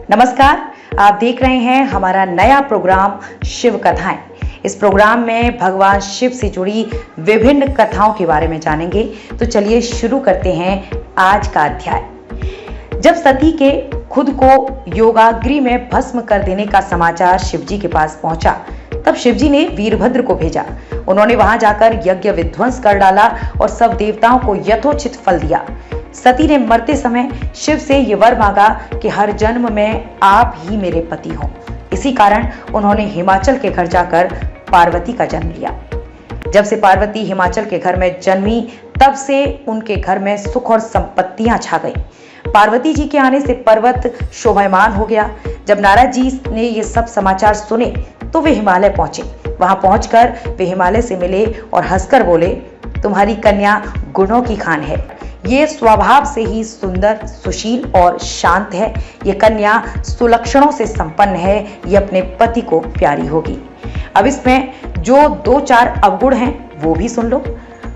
नमस्कार, आप देख रहे हैं हमारा नया प्रोग्राम शिव कथाएं। इस प्रोग्राम में भगवान शिव से जुड़ी विभिन्न कथाओं के बारे में जानेंगे। तो चलिए शुरू करते हैं आज का अध्याय। जब सती के खुद को योगाग्नि में भस्म कर देने का समाचार शिवजी के पास पहुंचा, तब शिवजी ने वीरभद्र को भेजा। उन्होंने वहां जाकर यज्ञ विध्वंस कर डाला और सब देवताओं को यथोचित फल दिया। सती ने मरते समय शिव से ये वर मांगा कि हर जन्म में आप ही मेरे पति हों। इसी कारण उन्होंने हिमाचल के घर जाकर पार्वती का जन्म लिया। जब से पार्वती हिमाचल के घर में जन्मी, तब से उनके घर में सुख और संपत्तियां छा गई। पार्वती जी के आने से पर्वत शोभायमान हो गया। जब नारद जी ने ये सब समाचार सुने तो वे हिमालय पहुंचे। वहां पहुंचकर वे हिमालय से मिले और हंसकर बोले, तुम्हारी कन्या गुणों की खान है। ये स्वभाव से ही सुंदर, सुशील और शांत है। ये कन्या सुलक्षणों से संपन्न है। ये अपने पति को प्यारी होगी। अब इसमें जो दो चार अवगुण हैं वो भी सुन लो।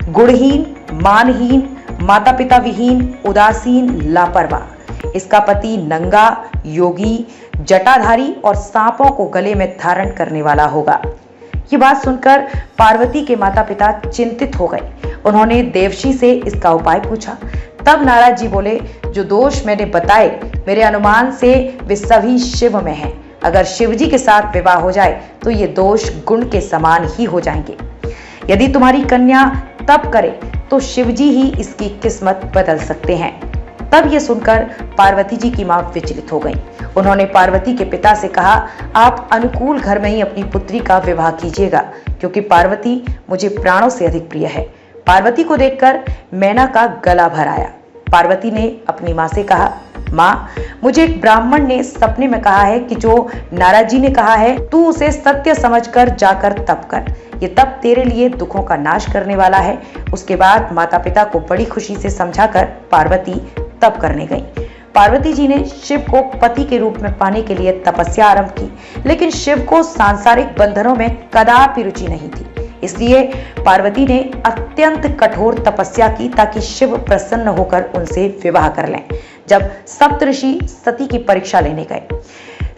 गुणहीन, मानहीन, माता पिता विहीन, उदासीन, लापरवाह। इसका पति नंगा, योगी, जटाधारी और सांपों को गले में धारण करने वाला होगा। ये बात सुनकर पार्वती के माता पिता चिंतित हो गए। उन्होंने देवशी से इसका उपाय पूछा। तब नारद जी बोले, जो दोष मैंने बताए, मेरे अनुमान से वे सभी शिव में हैं। अगर शिवजी के साथ विवाह हो जाए तो ये दोष गुण के समान ही हो जाएंगे। यदि तुम्हारी कन्या तप करे तो शिवजी ही इसकी किस्मत बदल सकते हैं। तब ये सुनकर पार्वती जी की मां विचलित हो गई। उन्होंने पार्वती के पिता से कहा, आप अनुकूल घर में ही अपनी पुत्री का विवाह कीजिएगा, क्योंकि पार्वती मुझे प्राणों से अधिक प्रिय है। पार्वती को देखकर मैना का गला भर आया। पार्वती ने अपनी मां से कहा, माँ, मुझे एक ब्राह्मण ने सपने में कहा है कि जो नारद जी ने कहा है, तू उसे सत्य समझकर जाकर तप कर। ये तप तेरे लिए दुखों का नाश करने वाला है। उसके बाद माता पिता को बड़ी खुशी से समझाकर पार्वती तप करने गई। पार्वती जी ने शिव को पति के रूप में पाने के लिए तपस्या आरंभ की, लेकिन शिव को सांसारिक बंधनों में कदापि रुचि नहीं थी। इसलिए पार्वती ने अत्यंत कठोर तपस्या की ताकि शिव प्रसन्न होकर उनसे विवाह कर लें। जब सप्तऋषि सती की परीक्षा लेने गए,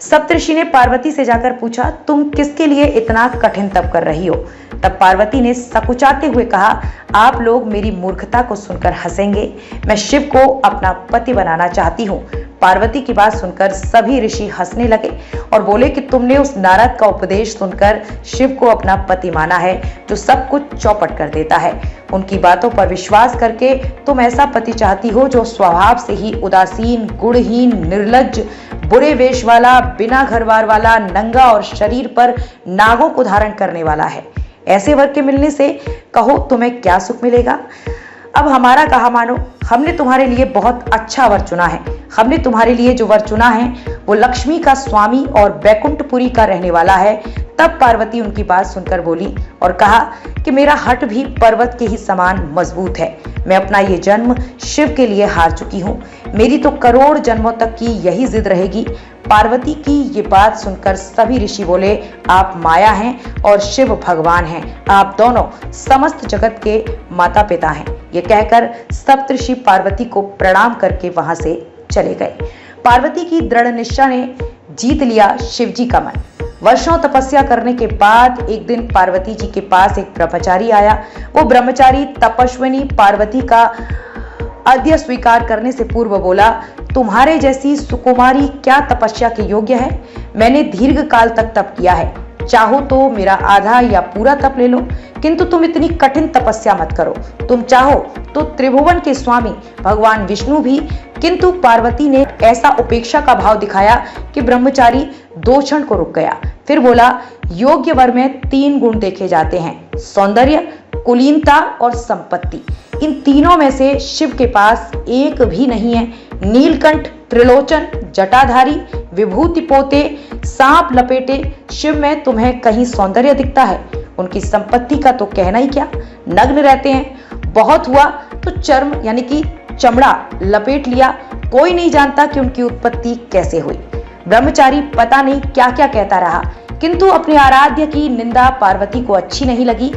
सप्तऋषि ने पार्वती से जाकर पूछा, तुम किसके लिए इतना कठिन तप कर रही हो? तब पार्वती ने सकुचाते हुए कहा, आप लोग मेरी मूर्खता को सुनकर हंसेंगे। मैं शिव को अपना पति बनाना चाहती हूँ। पार्वती की बात सुनकर सभी ऋषि हंसने लगे और बोले कि तुमने उस नारद का उपदेश सुनकर शिव को अपना पति माना है, जो सब कुछ चौपट कर देता है। उनकी बातों पर विश्वास करके तुम ऐसा पति चाहती हो जो स्वभाव से ही उदासीन, गुणहीन, निर्लज्ज, बुरे वेश वाला, बिना घरबार वाला, नंगा और शरीर पर नागों को धारण करने वाला है। ऐसे वर के मिलने से कहो तुम्हें क्या सुख मिलेगा? अब हमारा कहा मानो, हमने तुम्हारे लिए बहुत अच्छा वर चुना है। हमने तुम्हारे लिए जो वर चुना है वो लक्ष्मी का स्वामी और बैकुंठपुरी का रहने वाला है। तब पार्वती उनकी बात सुनकर बोली और कहा कि मेरा हठ भी पर्वत के ही समान मजबूत है। मैं अपना ये जन्म शिव के लिए हार चुकी हूँ। मेरी तो करोड़ जन्मों तक की यही जिद रहेगी। पार्वती की ये बात सुनकर सभी ऋषि बोले, आप माया हैं और शिव भगवान हैं। आप दोनों समस्त जगत के माता पिता हैं। ये कहकर सप्तऋषि पार्वती को प्रणाम करके वहां से चले गए। पार्वती की दृढ़ निष्ठा ने जीत लिया शिवजी का मन। वर्षों तपस्या करने के बाद एक दिन पार्वती जी के पास एक ब्रह्मचारी आया। वो ब्रह्मचारी तपस्विनी पार्वती का आद्य स्वीकार करने से पूर्व बोला, तुम्हारे जैसी सुकुमारी क्या तपस्या के योग्य है? मैंने दीर्घ काल तक तप किया है। चाहो तो मेरा आधा या पूरा तप ले लो, किंतु तुम इतनी कठिन तपस्या मत करो। तुम चाहो तो त्रिभुवन के स्वामी भगवान विष्णु भी। किंतु पार्वती ने ऐसा उपेक्षा का भाव दिखाया कि ब्रह्मचारी 2 क्षण को रुक गया। फिर बोला, योग्य वर में 3 गुण देखे जाते हैं, सौंदर्य, कुलीनता और संपत्ति। इन तीनों में से शिव के पास एक भी नहीं है। नीलकंठ, त्रिलोचन, जटाधारी, विभूति पोते, सांप लपेटे शिव में तुम्हें कहीं सौंदर्य दिखता है? उनकी संपत्ति का तो कहना ही क्या, नग्न रहते हैं। बहुत हुआ तो चर्म यानी कि चमड़ा लपेट लिया। कोई नहीं जानता कि उनकी उत्पत्ति कैसे हुई। ब्रह्मचारी पता नहीं क्या क्या कहता रहा, किंतु अपने आराध्य की निंदा पार्वती को अच्छी नहीं लगी।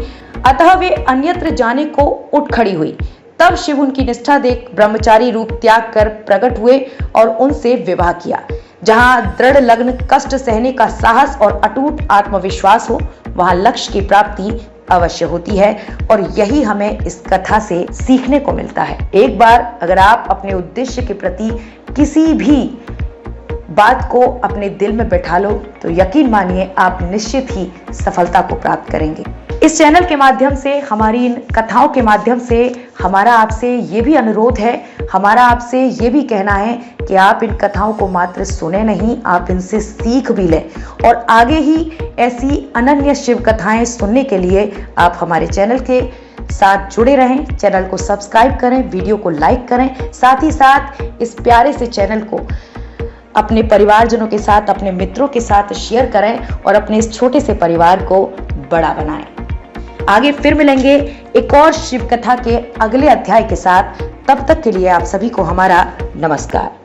अतः वे अन्यत्र जाने को उठ खड़ी हुई। तब शिव उनकी निष्ठा देख ब्रह्मचारी रूप त्याग कर प्रकट हुए और उनसे विवाह किया। जहां दृढ़ लग्न, कष्ट सहने का साहस और अटूट आत्मविश्वास हो, वहां लक्ष्य की प्राप्ति अवश्य होती है। और यही हमें इस कथा से सीखने को मिलता है। एक बार अगर आप अपने उद्देश्य के प्रति किसी भी बात को अपने दिल में बैठा लो तो यकीन मानिए आप निश्चित ही सफलता को प्राप्त करेंगे। इस चैनल के माध्यम से, हमारी इन कथाओं के माध्यम से हमारा आपसे ये भी अनुरोध है, हमारा आपसे ये भी कहना है कि आप इन कथाओं को मात्र सुने नहीं, आप इनसे सीख भी लें और आगे ही ऐसी अनन्य शिव कथाएं सुनने के लिए आप हमारे चैनल के साथ जुड़े रहें। चैनल को सब्सक्राइब करें, वीडियो को लाइक करें, साथ ही साथ इस प्यारे से चैनल को अपने परिवारजनों के साथ, अपने मित्रों के साथ शेयर करें और अपने इस छोटे से परिवार को बड़ा बनाएं। आगे फिर मिलेंगे एक और शिव कथा के अगले अध्याय के साथ। तब तक के लिए आप सभी को हमारा नमस्कार।